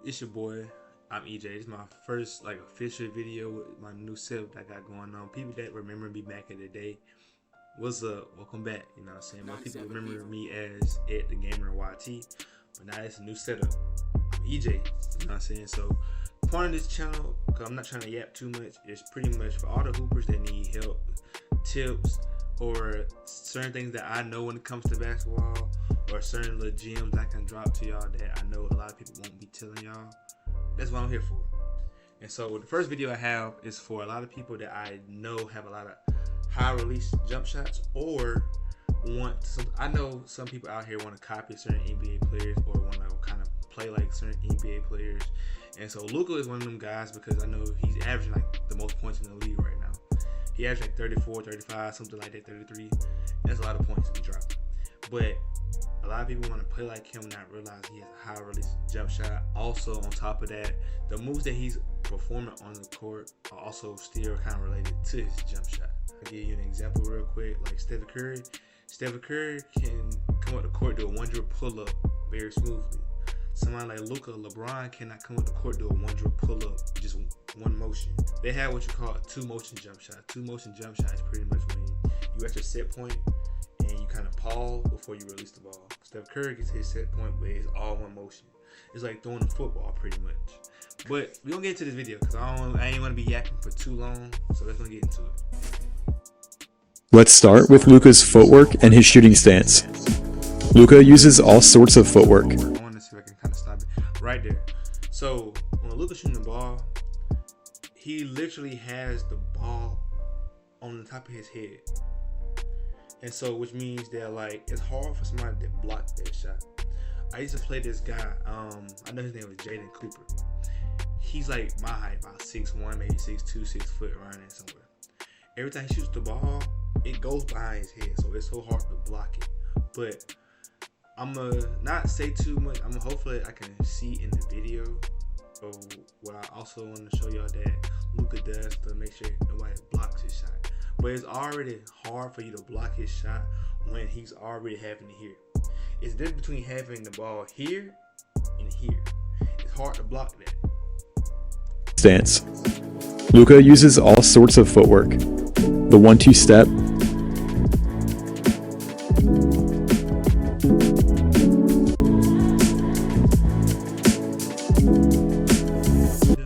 It's your boy. I'm Ejj. It's my first official video with my new setup that I got going on. People that remember me back in the day, what's up? Welcome back. You know what I'm saying? Most people remember me as Ed the Gamer YT, but now it's a new setup. I'm Ejj. You know what I'm saying? So part of this channel, because I'm not trying to yap too much, it's pretty much for all the hoopers that need help, tips, or certain things that I know when it comes to basketball, or certain little gems I can drop to y'all that I know a lot of people won't be telling y'all. That's what I'm here for. And so the first video I have is for a lot of people that I know have a lot of high release jump shots, or want some. I know some people out here want to copy certain NBA players, or want to kind of play like certain NBA players. And so Luka is one of them guys, because I know he's averaging like the most points in the league right now. He averaged like 34, 35, something like that, 33. That's a lot of points to be dropped. But a lot of people want to play like him, not realize he has a high release jump shot. Also, on top of that, the moves that he's performing on the court are also still kind of related to his jump shot. I'll give you an example real quick, like Stephen Curry. Stephen Curry can come up the court, do a 1-dribble pull-up very smoothly. Somebody like Luka, LeBron cannot come up the court, do a 1-dribble pull-up, just one motion. They have what you call a two-motion jump shot. Two-motion jump shot is pretty much when you at your set point and you kind of pause before you release the ball. Steph Curry gets his set point, but it's all one motion. It's like throwing a football pretty much. But we're gonna get into this video because I ain't want to be yapping for too long, so let's gonna get into it. Let's start with Luka's footwork and his shooting stance. Luka uses all sorts of footwork. I want to see if I can kind of stop it right there. So when Luka's shooting the ball, he literally has the ball on the top of his head. And so, which means that like it's hard for somebody to block that shot. I used to play this guy. I know his name was Jaden Cooper. He's like my height, about 6'1", maybe 6'2", 6 foot, around there somewhere. Every time he shoots the ball, it goes behind his head, so it's so hard to block it. But I'm gonna not say too much. Hopefully I can see in the video. So what I also want to show y'all that Luka does to make sure nobody blocks his shot. But it's already hard for you to block his shot when he's already having it here. It's the difference between having the ball here and here. It's hard to block that. Stance. Luka uses all sorts of footwork. The 1-2 step.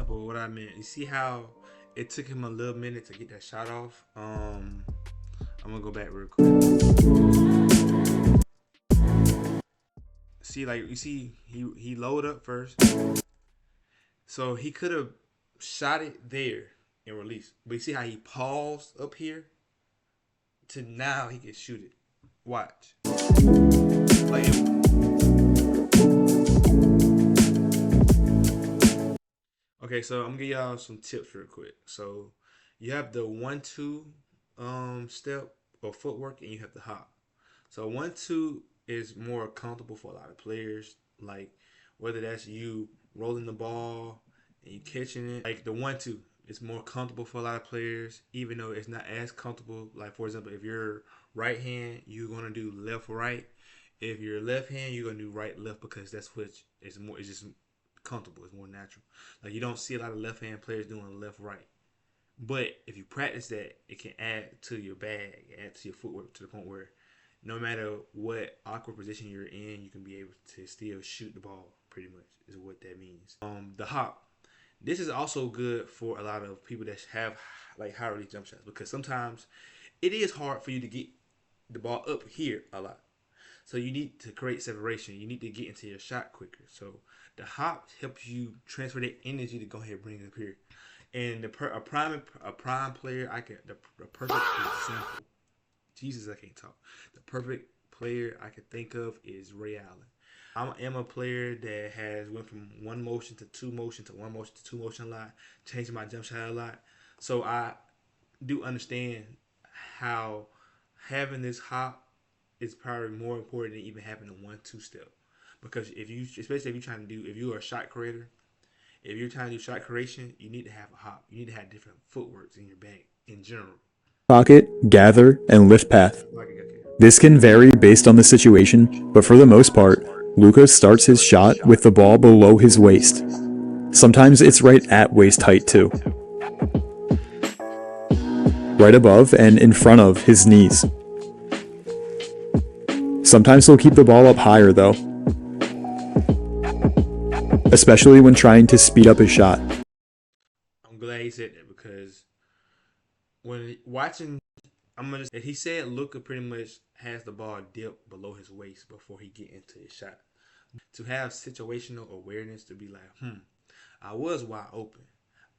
But what I meant, you see how it took him a little minute to get that shot off. I'm gonna go back real quick. See, like you see, he loaded up first, so he could have shot it there and released. But you see how he paused up here to now he can shoot it. Watch. Like okay, so I'm gonna give y'all some tips real quick. So you have the 1-2 step or footwork, and you have the hop. So 1-2 is more comfortable for a lot of players, like whether that's you rolling the ball and you catching it. Like the 1-2 is more comfortable for a lot of players, even though it's not as comfortable. Like for example, if you're right hand, you're gonna do left right. If you're left hand, you're gonna do right left, because that's what is more. It's just comfortable. It's more natural. Like you don't see a lot of left hand players doing left right. But if you practice that, it can add to your bag, add to your footwork, to the point where no matter what awkward position you're in, you can be able to still shoot the ball, pretty much, is what that means. The hop. This is also good for a lot of people that have like high release jump shots, because sometimes it is hard for you to get the ball up here a lot. So you need to create separation. You need to get into your shot quicker. So the hop helps you transfer that energy to go ahead and bring it up here. And a prime player, the perfect example. Jesus, I can't talk. The perfect player I can think of is Ray Allen. I am a player that has went from one motion to two motion to one motion to two motion a lot, changing my jump shot a lot. So I do understand how having this hop is probably more important than even having a 1-2 step. Because especially if you're a shot creator, if you're trying to do shot creation, you need to have a hop. You need to have different footworks in your bag in general. Pocket, gather, and lift path. This can vary based on the situation, but for the most part, Luka starts his shot with the ball below his waist. Sometimes it's right at waist height too. Right above and in front of his knees. Sometimes he'll keep the ball up higher though, especially when trying to speed up his shot. I'm glad he said that because when watching, he said Luka pretty much has the ball dipped below his waist before he get into his shot. To have situational awareness to be like, I was wide open.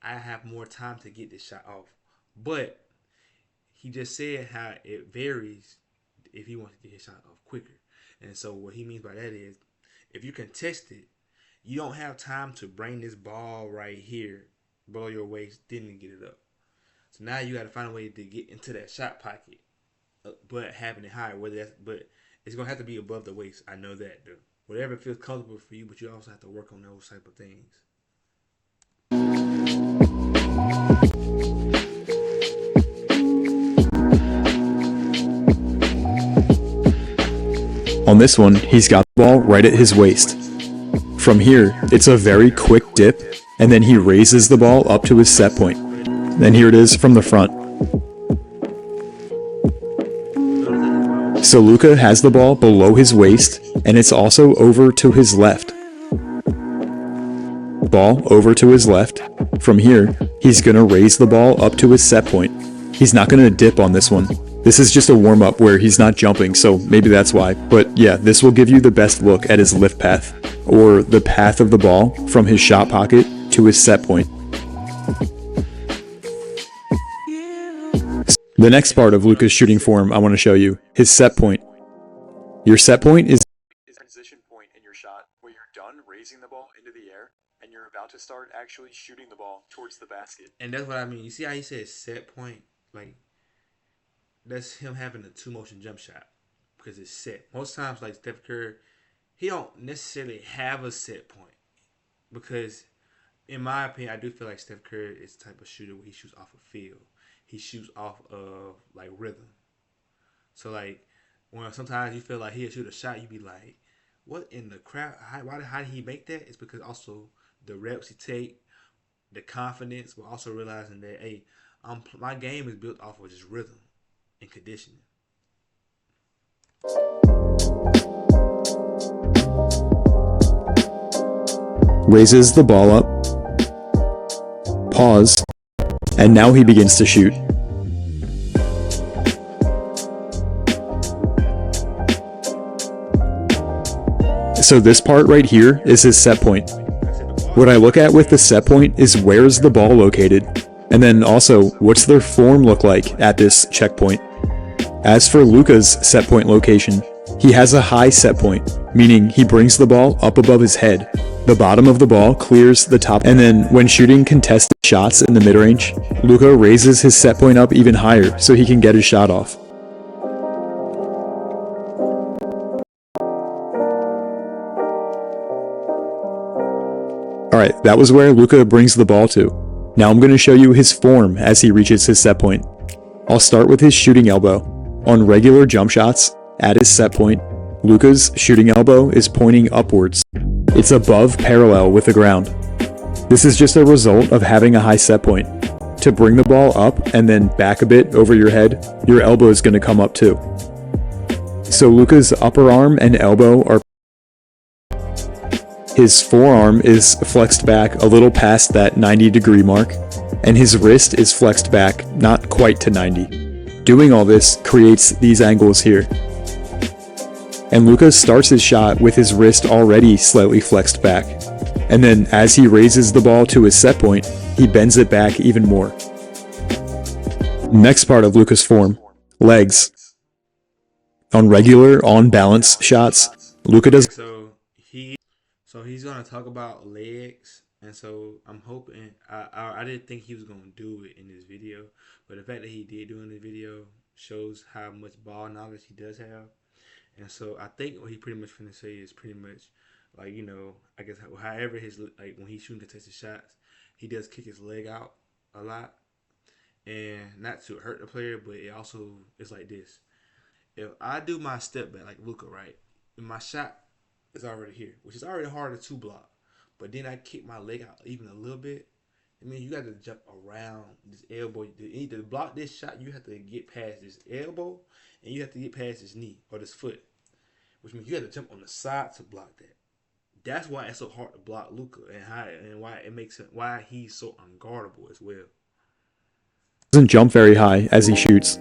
I have more time to get this shot off. But he just said how it varies if he wants to get his shot off quicker. And so what he means by that is if you contest it, you don't have time to bring this ball right here below your waist, then get it up. So now you got to find a way to get into that shot pocket, but having it higher. But it's gonna have to be above the waist. I know that, though. Whatever feels comfortable for you, but you also have to work on those type of things. On this one, he's got the ball right at his waist. From here, it's a very quick dip, and then he raises the ball up to his set point. Then here it is from the front. So Luka has the ball below his waist, and it's also over to his left. Ball over to his left. From here, he's going to raise the ball up to his set point. He's not going to dip on this one. This is just a warm-up where he's not jumping, so maybe that's why. But yeah, this will give you the best look at his lift path, or the path of the ball from his shot pocket to his set point. The next part of Luka's shooting form I want to show you, his set point. Your set point is a transition point in your shot where you're done raising the ball into the air and you're about to start actually shooting the ball towards the basket. And that's what I mean. You see how he said set point? Like, that's him having a two-motion jump shot because it's set. Most times, like Steph Curry, he don't necessarily have a set point because, in my opinion, I do feel like Steph Curry is the type of shooter where he shoots off a field. He shoots off of, like, rhythm. So, like, when sometimes you feel like he'll shoot a shot, you be like, what in the crap? How did he make that? It's because also the reps he take, the confidence, but also realizing that, hey, my game is built off of just rhythm and conditioning. raises the ball up, pause, and now he begins to shoot. So this part right here is his set point. What I look at with the set point is where's the ball located, and then also what's their form look like at this checkpoint. As for Luka's set point location, he has a high set point, meaning he brings the ball up above his head. The bottom of the ball clears the top, and then when shooting contested shots in the mid-range, Luka raises his set point up even higher so he can get his shot off. Alright, that was where Luka brings the ball to. Now I'm going to show you his form as he reaches his set point. I'll start with his shooting elbow. On regular jump shots, at his set point, Luka's shooting elbow is pointing upwards. It's above parallel with the ground. This is just a result of having a high set point. To bring the ball up and then back a bit over your head, your elbow is going to come up too. So Luka's upper arm and elbow are. His forearm is flexed back a little past that 90-degree mark, and his wrist is flexed back not quite to 90. Doing all this creates these angles here. And Luka starts his shot with his wrist already slightly flexed back. And then as he raises the ball to his set point, he bends it back even more. Next part of Luka's form, legs. On regular, on-balance shots, Luka does... So he's gonna talk about legs, and so I'm hoping. I didn't think he was gonna do it in this video, but the fact that he did do it in the video shows how much ball knowledge he does have. And so I think what he pretty much finna say is pretty much like, you know, I guess however his, like when he's shooting contested shots, he does kick his leg out a lot, and not to hurt the player, but it also is like this. If I do my step back like Luka, right, in my shot, is already here, which is already harder to block. But then I kick my leg out even a little bit. I mean, you got to jump around this elbow. To block this shot, you have to get past this elbow, and you have to get past this knee or this foot, which means you have to jump on the side to block that. That's why it's so hard to block Luka, and why it makes him why he's so unguardable as well. Doesn't jump very high as he shoots.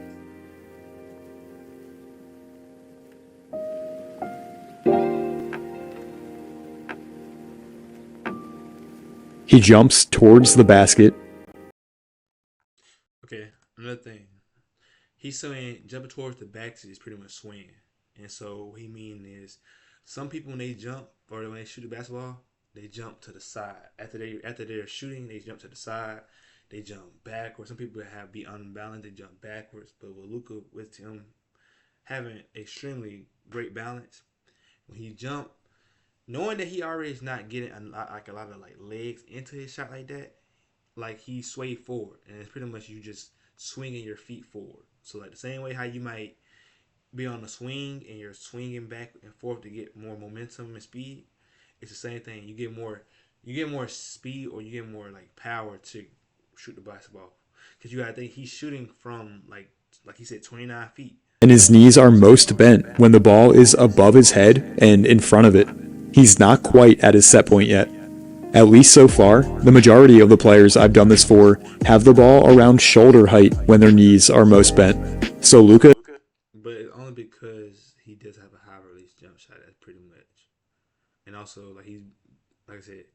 He jumps towards the basket. Okay, another thing. He's saying jumping towards the basket is pretty much swinging. And so what he mean is some people when they jump or when they shoot a basketball, they jump to the side. After they're shooting, they jump to the side. They jump backwards. Some people have be unbalanced, they jump backwards. But with Luka, with him having extremely great balance, when he jump, knowing that he already is not getting a lot of like legs into his shot like that, like he swayed forward, and it's pretty much you just swinging your feet forward. So like the same way how you might be on a swing and you're swinging back and forth to get more momentum and speed, it's the same thing. You get more speed or you get more like power to shoot the basketball because you gotta think he's shooting from like he said 29 feet. And his knees are most bent when the ball is above his head and in front of it. He's not quite at his set point yet. At least so far, the majority of the players I've done this for have the ball around shoulder height when their knees are most bent. So Luka, But it's only because he does have a high release jump shot. That's pretty much, and also like I said,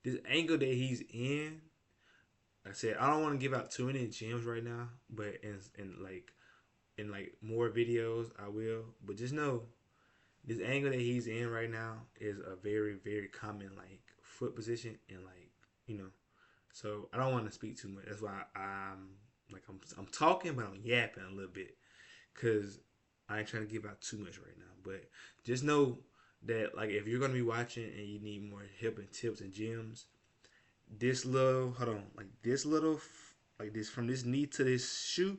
this angle that he's in. Like I said, I don't want to give out too many gems right now, but in like more videos I will. But just know this angle that he's in right now is a very very common like foot position and like you know. So I don't want to speak too much. That's why I'm talking, but I'm yapping a little bit because I ain't trying to give out too much right now. But just know that like if you're gonna be watching and you need more help and tips and gems, this little like this little like this from this knee to this shoe,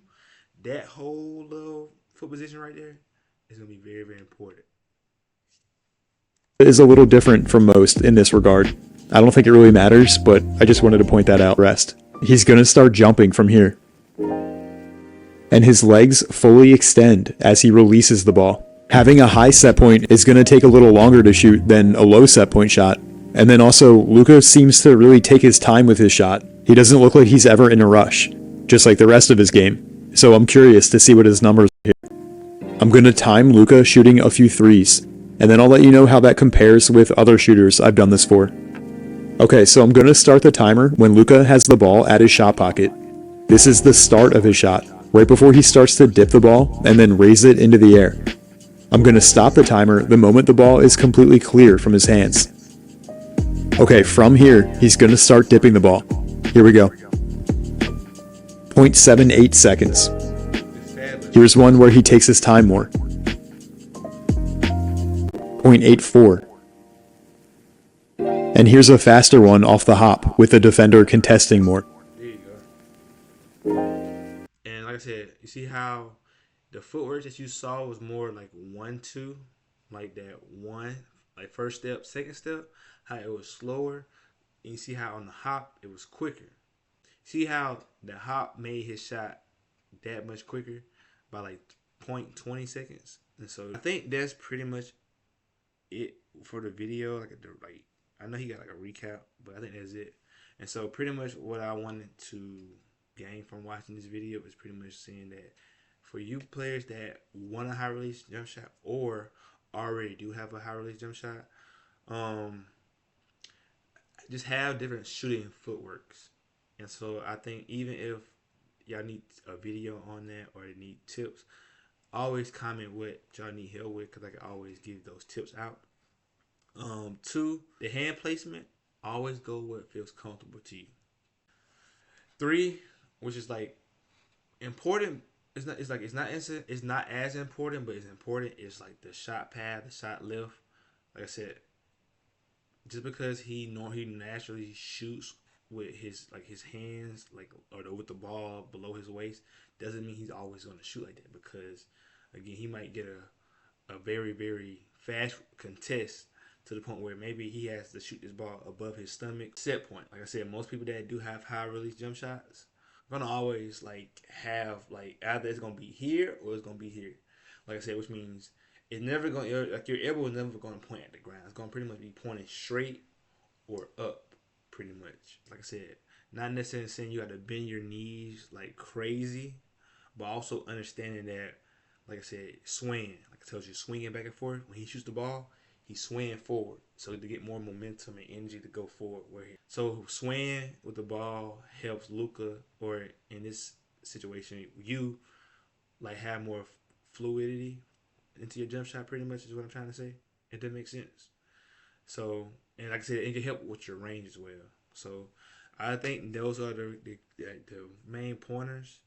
that whole little foot position right there is gonna be very very important. is a little different from most in this regard. I don't think it really matters, but I just wanted to point that out. Rest. He's going to start jumping from here. And his legs fully extend as he releases the ball. Having a high set point is going to take a little longer to shoot than a low set point shot. And then also, Luka seems to really take his time with his shot. He doesn't look like he's ever in a rush, just like the rest of his game. So I'm curious to see what his numbers are here. I'm going to time Luka shooting a few threes, and then I'll let you know how that compares with other shooters I've done this for. Okay, so I'm going to start the timer when Luka has the ball at his shot pocket. This is the start of his shot, right before he starts to dip the ball and then raise it into the air. I'm going to stop the timer the moment the ball is completely clear from his hands. Okay, from here, he's going to start dipping the ball. Here we go. 0.78 seconds. Here's one where he takes his time more. 0.84. And here's a faster one off the hop with the defender contesting more. There you go. And like I said, you see how the footwork that you saw was more like 1-2, like that one, like first step, second step, how it was slower. And you see how on the hop it was quicker. See how the hop made his shot that much quicker by like 0.20 seconds. And so I think that's pretty much it for the video. Like I know he got like a recap, but I think that's it. And so pretty much what I wanted to gain from watching this video is pretty much saying that for you players that want a high release jump shot or already do have a high release jump shot, just have different shooting footworks. And so I think even if y'all need a video on that or need tips, always comment what y'all need help with because I can always give those tips out. 2, the hand placement, always go where it feels comfortable to you. 3, which is like important. It's not as important, but it's important. It's like the shot path, the shot lift. Like I said, just because he naturally shoots with his hands or with the ball below his waist doesn't mean he's always going to shoot like that because again he might get a very very fast contest to the point where maybe he has to shoot this ball above his stomach. Set point. Like I said, most people that do have high release jump shots are gonna always like have like either it's gonna be here or it's gonna be here. Like I said, which means it's never gonna like your elbow is never gonna point at the ground. It's gonna pretty much be pointing straight or up, pretty much. Like I said, not necessarily saying you got to bend your knees like crazy, but also understanding that, like I said, swing. Like I told you, swinging back and forth. When he shoots the ball, he's swinging forward, so to get more momentum and energy to go forward. So swinging with the ball helps Luka, or in this situation, you like have more fluidity into your jump shot. Pretty much is what I'm trying to say. If that makes sense. So, and like I said, it can help with your range as well. So, I think those are the main pointers.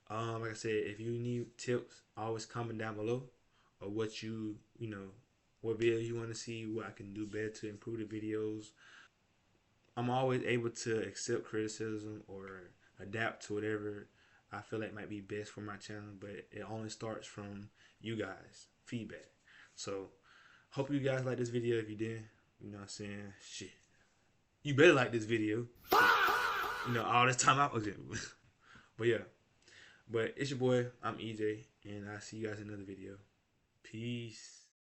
Like I said, if you need tips, always comment down below, or what what video you want to see, what I can do better to improve the videos. I'm always able to accept criticism or adapt to whatever I feel like might be best for my channel, but it only starts from you guys' feedback. So, hope you guys like this video. If you didn't, you know what I'm saying? Shit. You better like this video. All this time I was in. But yeah. But it's your boy. I'm Ejjj. And I'll see you guys in another video. Peace.